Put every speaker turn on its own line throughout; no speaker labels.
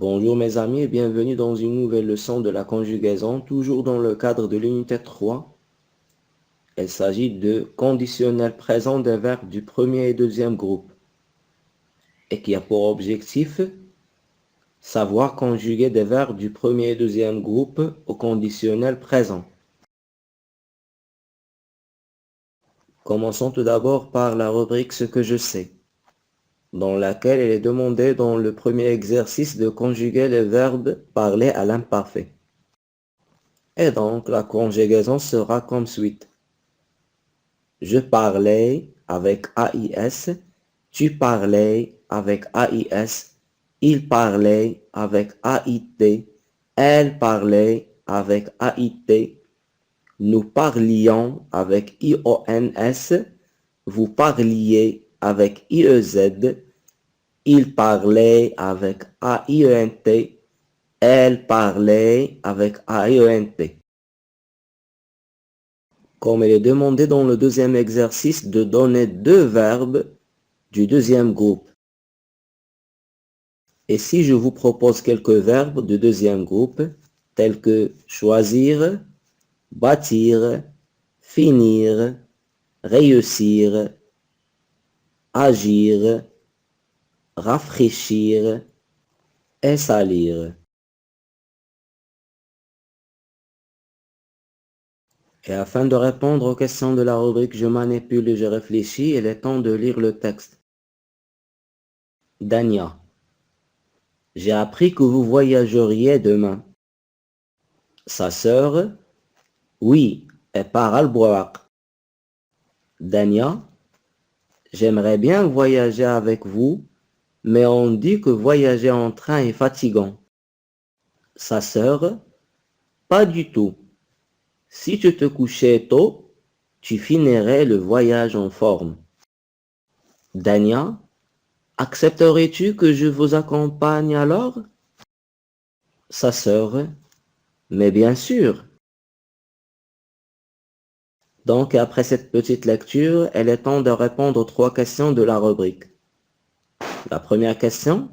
Bonjour mes amis et bienvenue dans une nouvelle leçon de la conjugaison, toujours dans le cadre de l'unité 3. Il s'agit de conditionnel présent des verbes du premier et deuxième groupe et qui a pour objectif savoir conjuguer des verbes du premier et deuxième groupe au conditionnel présent. Commençons tout d'abord par la rubrique Ce que je sais, dans laquelle il est demandé dans le premier exercice de conjuguer les verbes parlés à l'imparfait. Et donc la conjugaison sera comme suit. Je parlais avec AIS, tu parlais avec AIS, il parlait avec AIT, elle parlait avec AIT, nous parlions avec IONS, vous parliez avec IEZ, il parlait avec AIENT, elle parlait avec AIENT. Comme il est demandé dans le deuxième exercice de donner deux verbes du deuxième groupe. Et si je vous propose quelques verbes du deuxième groupe, tels que choisir, bâtir, finir, réussir, agir, rafraîchir et salir. Et afin de répondre aux questions de la rubrique Je manipule et je réfléchis, il est temps de lire le texte. Dania. J'ai appris que vous voyageriez demain. Sa sœur, oui, elle part à Al-Bourak. Dania, j'aimerais bien voyager avec vous, mais on dit que voyager en train est fatigant. Sa sœur, pas du tout. Si tu te couchais tôt, tu finirais le voyage en forme. Dania, accepterais-tu que je vous accompagne alors? Sa sœur, mais bien sûr. Donc, après cette petite lecture, il est temps de répondre aux trois questions de la rubrique. La première question,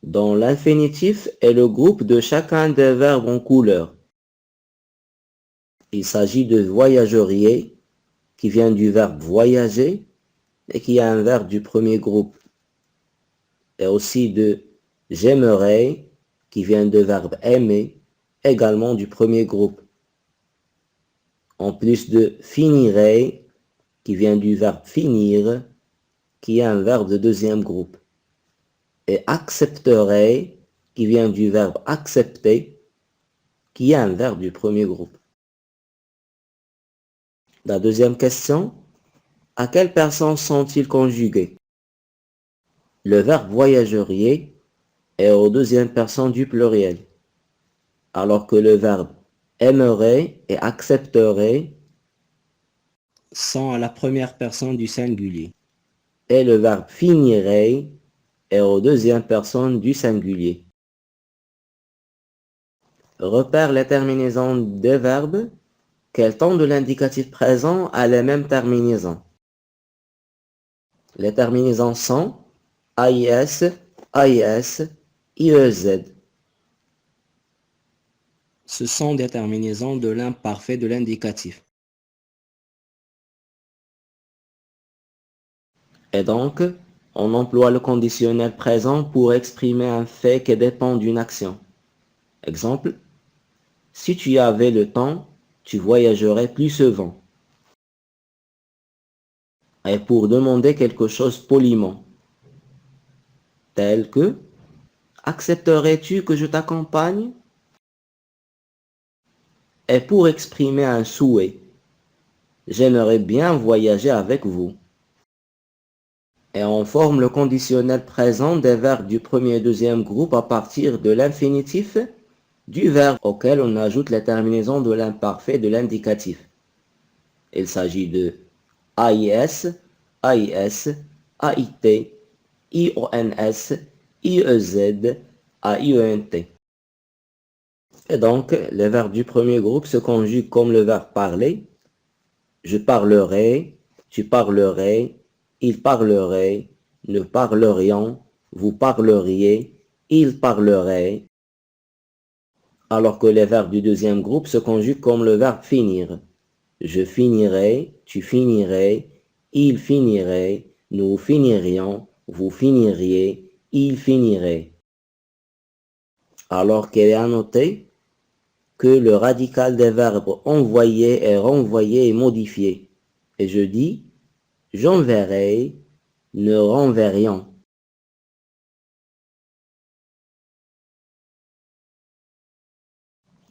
dans l'infinitif est le groupe de chacun des verbes en couleur. Il s'agit de voyageriez, qui vient du verbe voyager, et qui a un verbe du premier groupe. Et aussi de j'aimerais, qui vient du verbe aimer, également du premier groupe. En plus de finirai, qui vient du verbe finir, qui est un verbe de deuxième groupe. Et accepterai, qui vient du verbe accepter, qui est un verbe du premier groupe. La deuxième question, à quelle personne sont-ils conjugués? Le verbe voyageriez est aux deuxième personne du pluriel, alors que le verbe aimerait et accepterait sont à la première personne du singulier. Et le verbe finirait est aux deuxième personne du singulier. Repère les terminaisons des verbes. Quel temps de l'indicatif présent a les mêmes terminaisons? Les terminaisons sont AIS, AIS, IEZ. Ce sont des terminaisons de l'imparfait de l'indicatif. Et donc, on emploie le conditionnel présent pour exprimer un fait qui dépend d'une action. Exemple, si tu avais le temps, tu voyagerais plus souvent. Et pour demander quelque chose poliment, tel que accepterais-tu que je t'accompagne? Et pour exprimer un souhait, j'aimerais bien voyager avec vous. Et on forme le conditionnel présent des verbes du premier et deuxième groupe à partir de l'infinitif du verbe auquel on ajoute les terminaisons de l'imparfait de l'indicatif. Il s'agit de AIS, AIS, AIT, IONS, IEZ, AIENT. Et donc, les verbes du premier groupe se conjuguent comme le verbe parler. Je parlerai, tu parlerais, il parlerait, nous parlerions, vous parleriez, il parlerait, alors que les verbes du deuxième groupe se conjuguent comme le verbe finir. Je finirai, tu finirais, il finirait, nous finirions, vous finiriez, il finirait. Alors qu'il est à noter que le radical des verbes envoyer et renvoyer est modifié. Et je dis, j'enverrai, ne renverrions.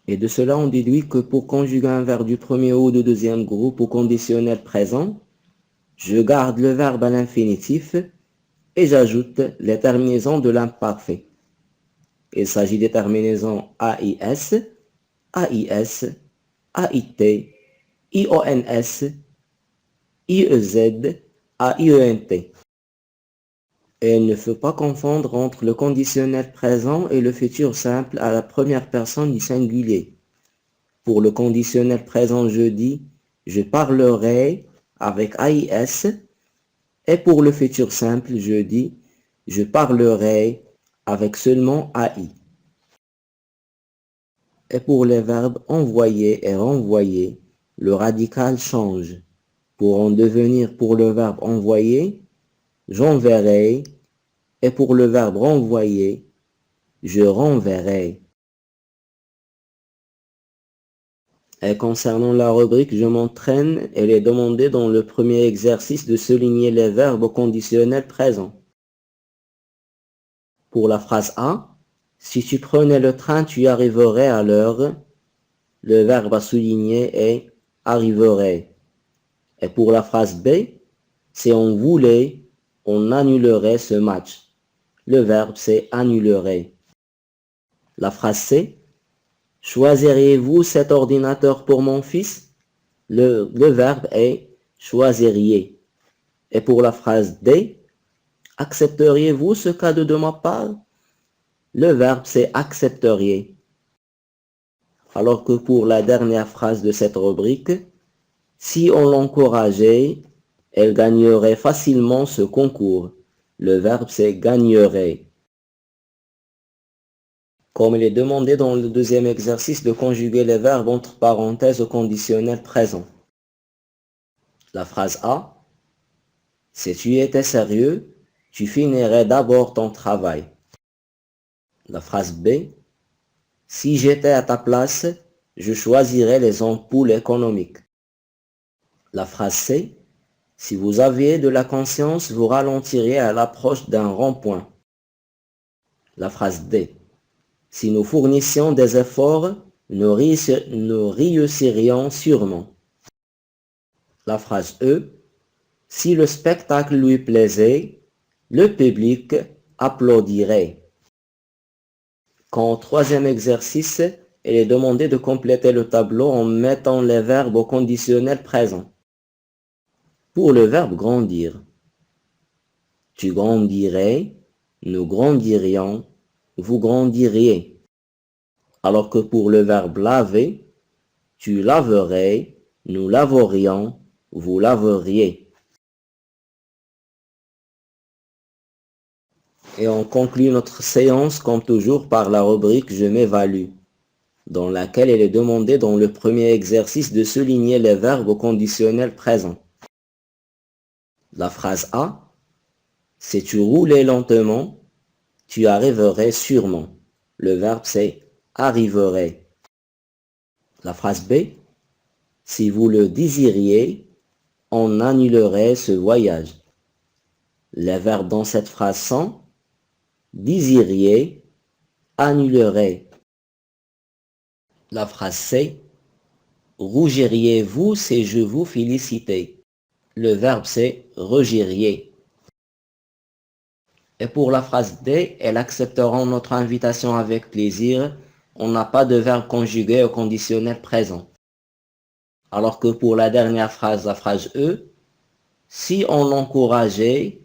Et de cela, on déduit que pour conjuguer un verbe du premier ou du deuxième groupe au conditionnel présent, je garde le verbe à l'infinitif et j'ajoute les terminaisons de l'imparfait. Il s'agit des terminaisons AIS, AIS, AIT, IONS, IEZ, AIENT. Et il ne faut pas confondre entre le conditionnel présent et le futur simple à la première personne du singulier. Pour le conditionnel présent, je dis « je parlerai » avec AIS, et pour le futur simple, je dis « je parlerai » avec seulement AI. Et pour les verbes envoyer et renvoyer, le radical change. Pour en devenir pour le verbe envoyer, j'enverrai, et pour le verbe renvoyer, je renverrai. Et concernant la rubrique je m'entraîne, elle est demandée dans le premier exercice de souligner les verbes au conditionnel présent. Pour la phrase A, si tu prenais le train, tu arriverais à l'heure. Le verbe à souligner est arriverait. Et pour la phrase B, si on voulait, on annulerait ce match. Le verbe c'est annulerait. La phrase C, choisiriez-vous cet ordinateur pour mon fils? Le verbe est choisiriez. Et pour la phrase D, accepteriez-vous ce cadeau de ma part? Le verbe c'est accepteriez. Alors que pour la dernière phrase de cette rubrique, si on l'encourageait, elle gagnerait facilement ce concours. Le verbe c'est gagnerait. Comme il est demandé dans le deuxième exercice de conjuguer les verbes entre parenthèses au conditionnel présent. La phrase A, si tu étais sérieux, tu finirais d'abord ton travail. La phrase B, si j'étais à ta place, je choisirais les ampoules économiques. La phrase C, si vous aviez de la conscience, vous ralentiriez à l'approche d'un rond-point. La phrase D, si nous fournissions des efforts, nous réussirions sûrement. La phrase E, si le spectacle lui plaisait, le public applaudirait. Qu'en troisième exercice, il est demandé de compléter le tableau en mettant les verbes au conditionnel présent. Pour le verbe grandir, tu grandirais, nous grandirions, vous grandiriez. Alors que pour le verbe laver, tu laverais, nous laverions, vous laveriez. Et on conclut notre séance comme toujours par la rubrique Je m'évalue, dans laquelle il est demandé dans le premier exercice de souligner les verbes au conditionnel présent. La phrase A, si tu roulais lentement, tu arriverais sûrement. Le verbe c'est arriverait. La phrase B, si vous le désiriez, on annulerait ce voyage. Les verbes dans cette phrase sont désiriez, annulerait. La phrase C, rougiriez-vous si je vous félicitais? Le verbe c'est rougiriez. Et pour la phrase D, elles accepteront notre invitation avec plaisir. On n'a pas de verbe conjugué au conditionnel présent. Alors que pour la dernière phrase, la phrase E, si on l'encourageait,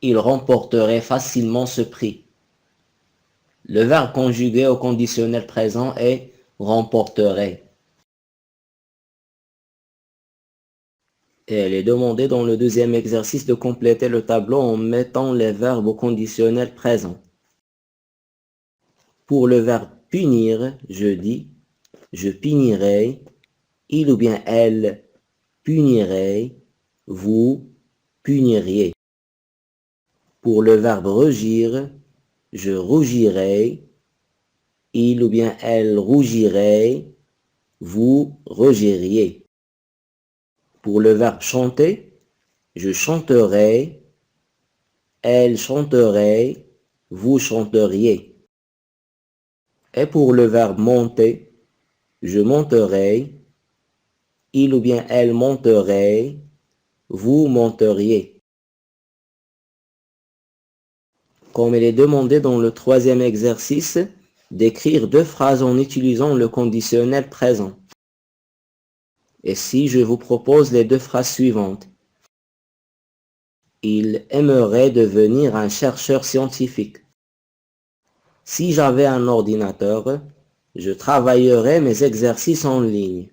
il remporterait facilement ce prix. Le verbe conjugué au conditionnel présent est remporterait. Et elle est demandée dans le deuxième exercice de compléter le tableau en mettant les verbes au conditionnel présent. Pour le verbe punir, je dis je punirai, il ou bien elle punirait, vous puniriez. Pour le verbe rougir, je rougirai, il ou bien elle rougirait, vous rougiriez. Pour le verbe chanter, je chanterai, elle chanterait, vous chanteriez. Et pour le verbe monter, je monterai, il ou bien elle monterait, vous monteriez. Comme il est demandé dans le troisième exercice, d'écrire deux phrases en utilisant le conditionnel présent. Et si je vous propose les deux phrases suivantes. Il aimerait devenir un chercheur scientifique. Si j'avais un ordinateur, je travaillerais mes exercices en ligne.